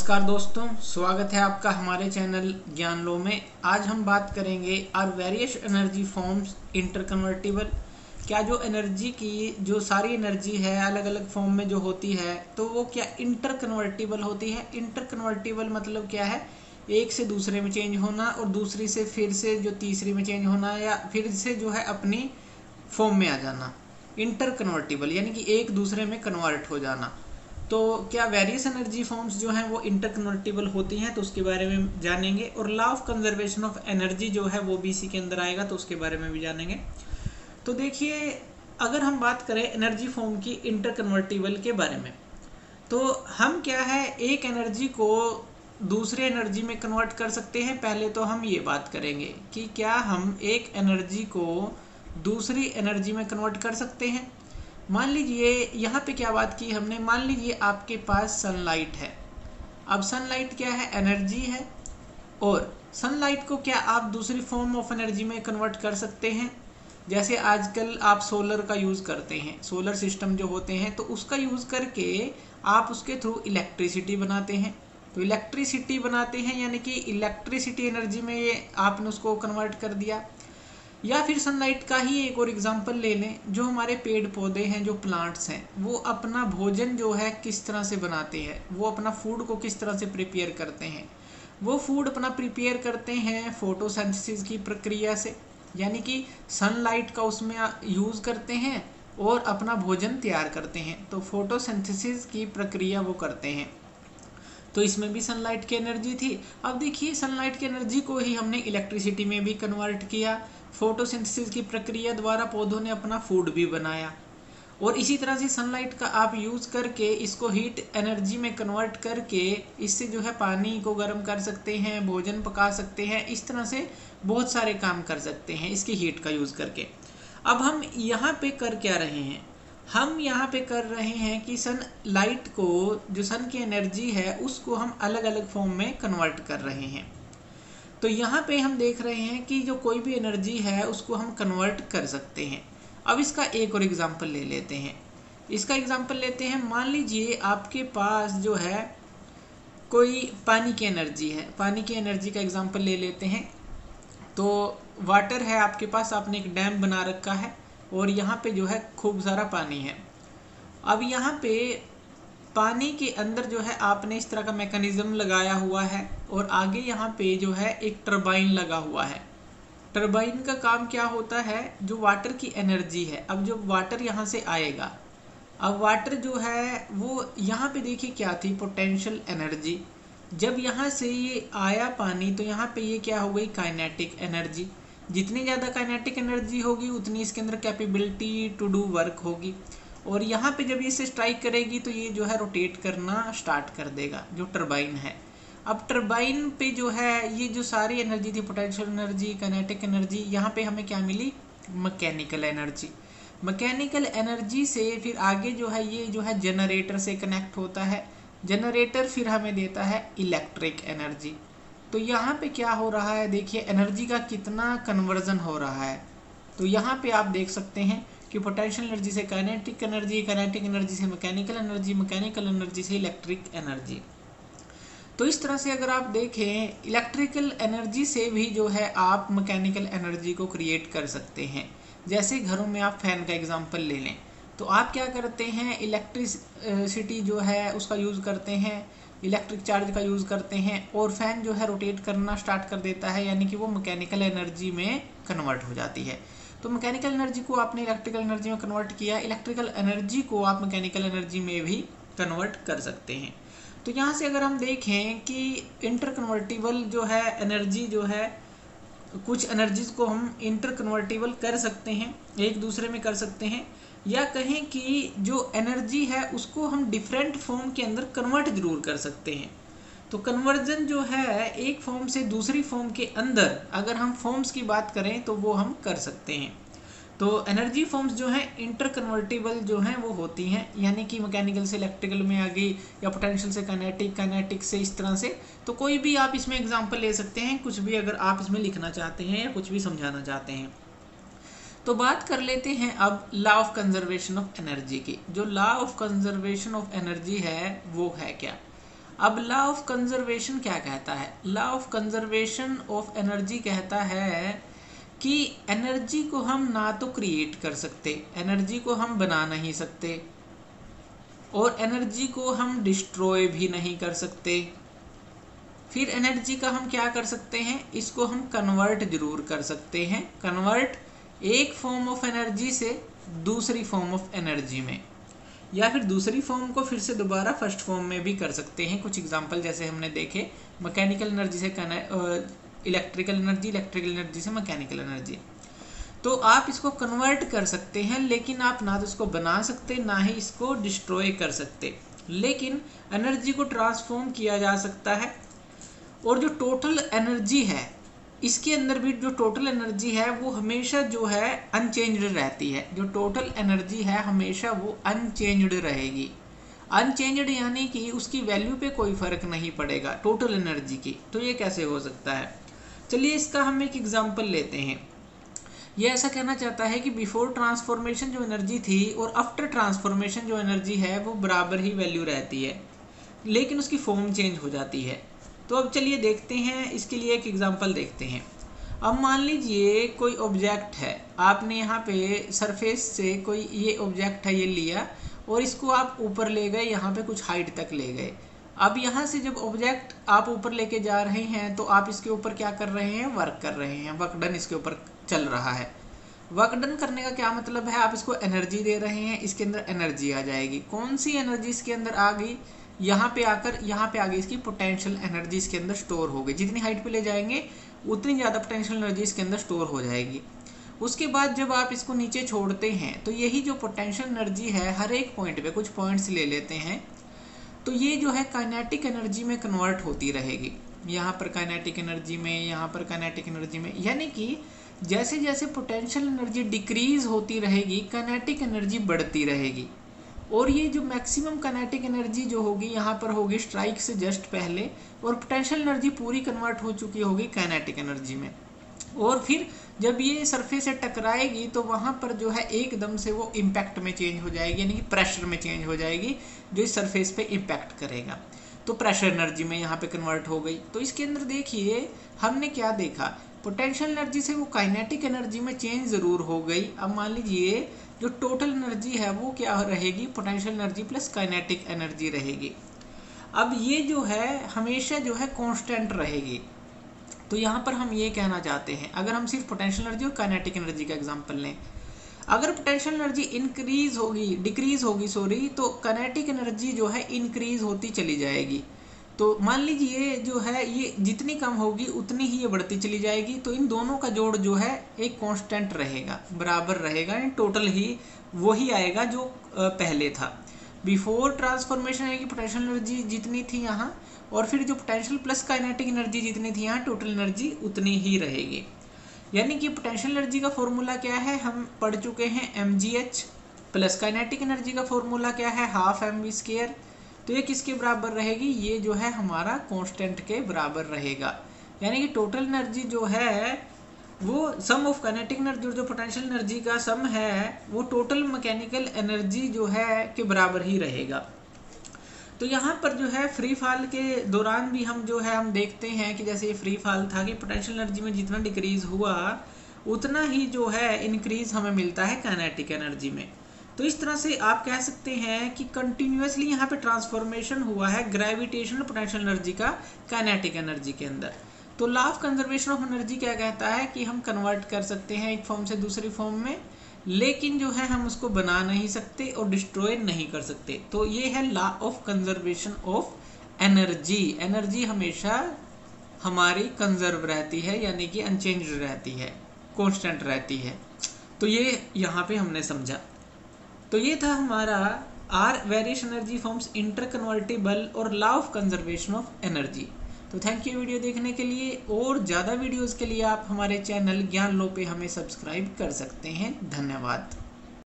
नमस्कार दोस्तों, स्वागत है आपका हमारे चैनल ज्ञान लो में। आज हम बात करेंगे आर वेरियस एनर्जी फॉर्म्स इंटरकन्वर्टिबल। क्या जो एनर्जी की जो सारी एनर्जी है अलग अलग फॉर्म में जो होती है तो वो क्या इंटरकन्वर्टिबल होती है। इंटरकन्वर्टिबल मतलब क्या है, एक से दूसरे में चेंज होना और दूसरी से फिर से जो तीसरी में चेंज होना या फिर से जो है अपनी फॉर्म में आ जाना। इंटरकन्वर्टिबल यानी कि एक दूसरे में कन्वर्ट हो जाना। तो क्या वेरियस एनर्जी फॉर्म्स जो हैं वो इंटरकन्वर्टिबल होती हैं, तो उसके बारे में जानेंगे। और law of conservation of energy जो है वो भी इसी के अंदर आएगा, तो उसके बारे में भी जानेंगे। तो देखिए, अगर हम बात करें एनर्जी फॉर्म की इंटरकन्वर्टिबल के बारे में, तो हम क्या है एक एनर्जी को दूसरे एनर्जी में कन्वर्ट कर सकते हैं। पहले तो हम ये बात करेंगे कि क्या हम एक एनर्जी को दूसरी एनर्जी में कन्वर्ट कर सकते हैं। मान लीजिए यहाँ पे क्या बात की हमने, मान लीजिए आपके पास सनलाइट है। अब सनलाइट क्या है, एनर्जी है, और सनलाइट को क्या आप दूसरी फॉर्म ऑफ एनर्जी में कन्वर्ट कर सकते हैं। जैसे आजकल आप सोलर का यूज़ करते हैं, सोलर सिस्टम जो होते हैं, तो उसका यूज़ करके आप उसके थ्रू इलेक्ट्रिसिटी बनाते हैं। तो इलेक्ट्रिसिटी बनाते हैं यानी कि इलेक्ट्रिसिटी एनर्जी में ये आपने उसको कन्वर्ट कर दिया। या फिर सनलाइट का ही एक और एग्जांपल ले लें, जो हमारे पेड़ पौधे हैं, जो प्लांट्स हैं, वो अपना भोजन जो है किस तरह से बनाते हैं, वो अपना फूड को किस तरह से प्रिपेयर करते हैं। वो फूड अपना प्रिपेयर करते हैं फोटोसिंथेसिस की प्रक्रिया से, यानी कि सनलाइट का उसमें यूज़ करते हैं और अपना भोजन तैयार करते हैं। तो फोटोसिंथेसिस की प्रक्रिया वो करते हैं, तो इसमें भी सनलाइट की एनर्जी थी। अब देखिए, सनलाइट की एनर्जी को ही हमने इलेक्ट्रिसिटी में भी कन्वर्ट किया। फोटोसिंथेसिस की प्रक्रिया द्वारा पौधों ने अपना फूड भी बनाया, और इसी तरह से सनलाइट का आप यूज़ करके इसको हीट एनर्जी में कन्वर्ट करके इससे जो है पानी को गर्म कर सकते हैं, भोजन पका सकते हैं। इस तरह से बहुत सारे काम कर सकते हैं इसकी हीट का यूज़ करके। अब हम यहाँ पे कर क्या रहे हैं, हम यहाँ पे कर रहे हैं कि सनलाइट को, जो सन की एनर्जी है, उसको हम अलग अलग फॉर्म में कन्वर्ट कर रहे हैं। तो यहाँ पे हम देख रहे हैं कि जो कोई भी एनर्जी है उसको हम कन्वर्ट कर सकते हैं। अब इसका एक और एग्जांपल ले लेते हैं। इसका एग्जांपल लेते हैं, मान लीजिए आपके पास जो है कोई पानी की एनर्जी है। पानी की एनर्जी का एग्जांपल ले लेते हैं। तो वाटर है आपके पास, आपने एक डैम बना रखा है और यहाँ पे जो है खूब सारा पानी है। अब यहाँ पे पानी के अंदर जो है आपने इस तरह का मैकेनिज्म लगाया हुआ है, और आगे यहाँ पे जो है एक टरबाइन लगा हुआ है। टरबाइन का काम क्या होता है, जो वाटर की एनर्जी है। अब जो वाटर यहाँ से आएगा, अब वाटर जो है वो यहाँ पे देखिए क्या थी, पोटेंशियल एनर्जी। जब यहाँ से ये आया पानी, तो यहाँ पे ये क्या हो गई, काइनेटिक एनर्जी। जितनी ज़्यादा काइनेटिक एनर्जी होगी उतनी इसके अंदर कैपेबिलिटी टू डू वर्क होगी। और यहाँ पे जब ये इसे स्ट्राइक करेगी तो ये जो है रोटेट करना स्टार्ट कर देगा, जो टरबाइन है। अब टरबाइन पे जो है ये जो सारी एनर्जी थी, पोटेंशियल एनर्जी, काइनेटिक एनर्जी, यहाँ पे हमें क्या मिली, मैकेनिकल एनर्जी। मैकेनिकल एनर्जी से फिर आगे जो है ये जो है जनरेटर से कनेक्ट होता है। जनरेटर फिर हमें देता है इलेक्ट्रिक एनर्जी। तो यहाँ पे क्या हो रहा है, देखिए एनर्जी का कितना कन्वर्जन हो रहा है। तो यहाँ पे आप देख सकते हैं कि पोटेंशियल एनर्जी से काइनेटिक एनर्जी, काइनेटिक एनर्जी से मैकेनिकल एनर्जी, मैकेनिकल एनर्जी से इलेक्ट्रिक एनर्जी। तो इस तरह से अगर आप देखें, इलेक्ट्रिकल एनर्जी से भी जो है आप मैकेनिकल एनर्जी को क्रिएट कर सकते हैं। जैसे घरों में आप फैन का एग्जांपल ले लें, तो आप क्या करते हैं, इलेक्ट्रिसिटी जो है उसका यूज़ करते हैं, इलेक्ट्रिक चार्ज का यूज़ करते हैं, और फैन जो है रोटेट करना स्टार्ट कर देता है, यानी कि वो मैकेनिकल एनर्जी में कन्वर्ट हो जाती है। तो मैकेनिकल एनर्जी को आपने इलेक्ट्रिकल एनर्जी में कन्वर्ट किया, इलेक्ट्रिकल एनर्जी को आप मैकेनिकल एनर्जी में भी कन्वर्ट कर सकते हैं। तो यहाँ से अगर हम देखें कि इंटरकन्वर्टिबल जो है एनर्जी जो है, कुछ एनर्जीज को हम इंटरकन्वर्टिबल कर सकते हैं, एक दूसरे में कर सकते हैं, या कहें कि जो एनर्जी है उसको हम डिफरेंट फॉर्म के अंदर कन्वर्ट जरूर कर सकते हैं। तो कन्वर्जन जो है एक फॉर्म से दूसरी फॉर्म के अंदर, अगर हम फॉर्म्स की बात करें तो वो हम कर सकते हैं। तो एनर्जी फॉर्म्स जो हैं इंटरकन्वर्टिबल जो हैं वो होती हैं, यानी कि मैकेनिकल से इलेक्ट्रिकल में आ गई, या पोटेंशियल से काइनेटिक, काइनेटिक से इस तरह से। तो कोई भी आप इसमें एग्जांपल ले सकते हैं, कुछ भी अगर आप इसमें लिखना चाहते हैं या कुछ भी समझाना चाहते हैं। तो बात कर लेते हैं अब law of conservation of energy की। जो law of conservation of energy है वो है क्या। अब लॉ ऑफ कंजर्वेशन क्या कहता है? Law of conservation of energy कहता है कि एनर्जी को हम ना तो क्रिएट कर सकते, एनर्जी को हम बना नहीं सकते, और एनर्जी को हम डिस्ट्रॉय भी नहीं कर सकते। फिर एनर्जी का हम क्या कर सकते हैं? इसको हम कन्वर्ट जरूर कर सकते हैं, कन्वर्ट एक फॉर्म ऑफ एनर्जी से दूसरी फॉर्म ऑफ एनर्जी में, या फिर दूसरी फॉर्म को फिर से दोबारा फर्स्ट फॉर्म में भी कर सकते हैं। कुछ एग्जांपल जैसे हमने देखे, मैकेनिकल एनर्जी से इलेक्ट्रिकल एनर्जी, इलेक्ट्रिकल एनर्जी से मैकेनिकल एनर्जी। तो आप इसको कन्वर्ट कर सकते हैं, लेकिन आप ना तो इसको बना सकते ना ही इसको डिस्ट्रॉय कर सकते। लेकिन एनर्जी को ट्रांसफॉर्म किया जा सकता है, और जो टोटल एनर्जी है इसके अंदर भी जो टोटल एनर्जी है वो हमेशा जो है अनचेंज्ड रहती है। जो टोटल एनर्जी है हमेशा वो अनचेंज्ड रहेगी। अनचेंज्ड यानी कि उसकी वैल्यू पे कोई फर्क नहीं पड़ेगा टोटल एनर्जी की। तो ये कैसे हो सकता है? चलिए इसका हम एक एग्जांपल लेते हैं। ये ऐसा कहना चाहता है कि बिफोर ट्रांसफॉर्मेशन जो एनर्जी थी और आफ्टर ट्रांसफॉर्मेशन जो एनर्जी है वो बराबर ही वैल्यू रहती है, लेकिन उसकी फॉर्म चेंज हो जाती है। तो अब चलिए देखते हैं, इसके लिए एक एग्जांपल देखते हैं। अब मान लीजिए कोई ऑब्जेक्ट है, आपने यहाँ पे सरफेस से कोई ये ऑब्जेक्ट है ये लिया और इसको आप ऊपर ले गए, यहाँ पे कुछ हाइट तक ले गए। अब यहाँ से जब ऑब्जेक्ट आप ऊपर लेके जा रहे हैं तो आप इसके ऊपर क्या कर रहे हैं? वर्क कर रहे हैं, वर्क डन इसके ऊपर चल रहा है। वर्क डन करने का क्या मतलब है? आप इसको एनर्जी दे रहे हैं, इसके अंदर एनर्जी आ जाएगी। कौन सी एनर्जी इसके अंदर आ गई? यहाँ पे आकर यहाँ पे आगे इसकी पोटेंशियल एनर्जी इसके अंदर स्टोर हो गई। जितनी हाइट पे ले जाएंगे उतनी ज़्यादा पोटेंशियल एनर्जी इसके अंदर स्टोर हो जाएगी। उसके बाद जब आप इसको नीचे छोड़ते हैं तो यही जो पोटेंशियल एनर्जी है हर एक पॉइंट पे कुछ पॉइंट्स ले लेते हैं, तो ये जो है काइनेटिक एनर्जी में कन्वर्ट होती रहेगी। यहाँ पर काइनेटिक एनर्जी में, यहाँ पर काइनेटिक एनर्जी में, यानी कि जैसे जैसे पोटेंशियल एनर्जी डिक्रीज होती रहेगी काइनेटिक एनर्जी बढ़ती रहेगी। और ये जो मैक्सिमम काइनेटिक एनर्जी जो होगी यहाँ पर होगी स्ट्राइक से जस्ट पहले, और पोटेंशियल एनर्जी पूरी कन्वर्ट हो चुकी होगी काइनेटिक एनर्जी में। और फिर जब ये सरफेस से टकराएगी तो वहाँ पर जो है एकदम से वो इम्पैक्ट में चेंज हो जाएगी, यानी कि प्रेशर में चेंज हो जाएगी जो इस सरफेस पे इम्पैक्ट करेगा। तो प्रेशर एनर्जी में यहाँ पे कन्वर्ट हो गई। तो इसके अंदर देखिए हमने क्या देखा, पोटेंशियल एनर्जी से वो काइनेटिक एनर्जी में चेंज ज़रूर हो गई। अब मान लीजिए जो टोटल एनर्जी है वो क्या रहेगी? Potential energy plus kinetic energy रहेगी। अब ये जो है हमेशा जो है कांस्टेंट रहेगी। तो यहाँ पर हम ये कहना चाहते हैं, अगर हम सिर्फ पोटेंशियल एनर्जी और काइनेटिक एनर्जी का एग्जांपल लें, अगर पोटेंशियल एनर्जी इंक्रीज होगी, डिक्रीज होगी सॉरी, तो काइनेटिक एनर्जी जो है इंक्रीज होती चली जाएगी। तो मान लीजिए जो है ये जितनी कम होगी उतनी ही ये बढ़ती चली जाएगी। तो इन दोनों का जोड़ जो है एक कांस्टेंट रहेगा, बराबर रहेगा, इन टोटल ही वही आएगा जो पहले था। बिफोर ट्रांसफॉर्मेशन है कि पोटेंशियल एनर्जी जितनी थी यहाँ, और फिर जो पोटेंशियल प्लस काइनेटिक एनर्जी जितनी थी यहाँ, टोटल एनर्जी उतनी ही रहेगी। यानी कि पोटेंशियल एनर्जी का फॉर्मूला क्या है? हम पढ़ चुके हैं mgh, प्लस काइनेटिक एनर्जी का फॉर्मूला क्या है? Half mv²। तो ये किसके बराबर रहेगी? ये जो है हमारा कांस्टेंट के बराबर रहेगा। यानी कि टोटल एनर्जी जो है वो सम ऑफ काइनेटिक एनर्जी और जो पोटेंशियल एनर्जी का सम है वो टोटल मैकेनिकल एनर्जी जो है के बराबर ही रहेगा। तो यहाँ पर जो है फ्री फॉल के दौरान भी हम जो है हम देखते हैं कि जैसे ये फ्री फॉल था कि पोटेंशियल एनर्जी में जितना डिक्रीज हुआ उतना ही जो है इंक्रीज हमें मिलता है काइनेटिक एनर्जी में। तो इस तरह से आप कह सकते हैं कि कंटिन्यूसली यहाँ पे ट्रांसफॉर्मेशन हुआ है ग्रेविटेशनल पोटेंशियल एनर्जी का काइनेटिक एनर्जी के अंदर। तो law of conservation of energy क्या कहता है कि हम कन्वर्ट कर सकते हैं एक फॉर्म से दूसरी फॉर्म में, लेकिन जो है हम उसको बना नहीं सकते और डिस्ट्रॉय नहीं कर सकते। तो ये है law of conservation of energy. Energy हमेशा हमारी कंजर्व रहती है, यानी कि अनचेंज्ड रहती है, कांस्टेंट रहती है। तो ये यहाँ पे हमने समझा। तो ये था हमारा are various energy forms interconvertible और law of conservation of energy. तो थैंक यू वीडियो देखने के लिए, और ज़्यादा वीडियोस के लिए आप हमारे चैनल ज्ञान लो पे हमें सब्सक्राइब कर सकते हैं। धन्यवाद।